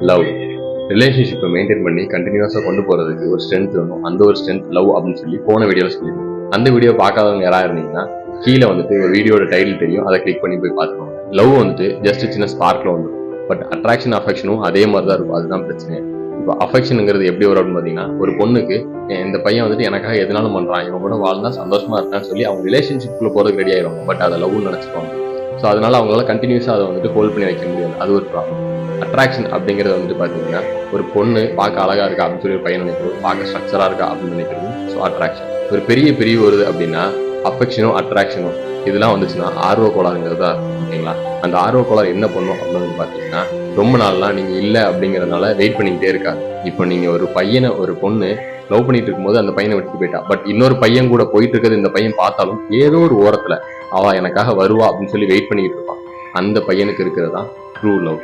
Love. ரிலேஷன்ஷிப்பை maintain பண்ணி கண்டினியூஸாக கொண்டு போகிறதுக்கு ஒரு ஸ்ட்ரென்த் வேணும். அந்த ஒரு ஸ்ட்ரென்த் லவ் அப்படின்னு சொல்லி போன வீடியோவில் சொல்லியிருக்கோம். அந்த வீடியோ பார்க்காதவங்க யாராக இருந்தீங்கன்னா கீழே வந்துட்டு ஒரு வீடியோட டைட்டில் தெரியும், அதை கிளிக் பண்ணி போய் பார்த்துக்கோங்க. லவ் வந்துட்டு ஜஸ்ட் சின்ன ஸ்பார்க்கில் வந்துடும். பட் அட்ராக்ஷன் அஃபெக்ஷனும் அதே மாதிரி தான் இருக்கும். அதுதான் பிரச்சனை. இப்போ அஃபெக்ஷனுங்கிறது எப்படி வரும் அப்படின்னு பார்த்தீங்கன்னா, ஒரு பொண்ணுக்கு இந்த பையன் வந்துட்டு எனக்காக எதுனாலும் பண்ணுறான், இவன் கூட வாழ்ந்தா சந்தோஷமா இருக்கான்னு சொல்லி அவங்க ரிலேஷன்ஷிப்குள்ளே போகிறதுக்கு ரெடி ஆயிடுவாங்க. பட் அதை லவ்னு நினச்சிக்குவாங்க. ஸோ அதனால அவங்களால கண்டினியூஸாக அதை வந்துட்டு ஹோல்ட் பண்ணி வைக்க முடியாது. அது ஒரு ப்ராப்ளம். அட்ராக்ஷன் அப்படிங்கிறது வந்துட்டு பார்த்தீங்கன்னா, ஒரு பொண்ணு பார்க்க அழகா இருக்கா அப்படின்னு சொல்லி ஒரு பையன் நினைக்கிறது, பார்க்க ஸ்ட்ரக்சரா இருக்கா அப்படின்னு நினைக்கிறது. So attraction. ஒரு பெரிய பிரிவு வருது அப்படின்னா அஃபெக்ஷனும் அட்ராக்ஷனும் இதெல்லாம் வந்துச்சுன்னா ஆர்வ கோளாறுங்கிறது தான். ஓகேங்களா? அந்த ஆர்வ கோளாறு என்ன பண்ணும் அப்படின்னு பார்த்தீங்கன்னா, ரொம்ப நாள்லாம் நீங்கள் இல்லை அப்படிங்கிறதுனால வெயிட் பண்ணிக்கிட்டே இருக்காது. இப்போ நீங்கள் ஒரு பொண்ணு லவ் பண்ணிட்டு இருக்கும்போது அந்த பையனை விட்டு போயிட்டா, பட் இன்னொரு பையன் கூட போயிட்டு இருக்கிறது இந்த பையன் பார்த்தாலும் ஏதோ ஒரு ஓரத்துல அவ எனக்காக வருவா அப்படின்னு சொல்லி வெயிட் பண்ணிக்கிட்டு இருப்பான். அந்த பையனுக்கு இருக்கிறது தான் ட்ரூ லவ்.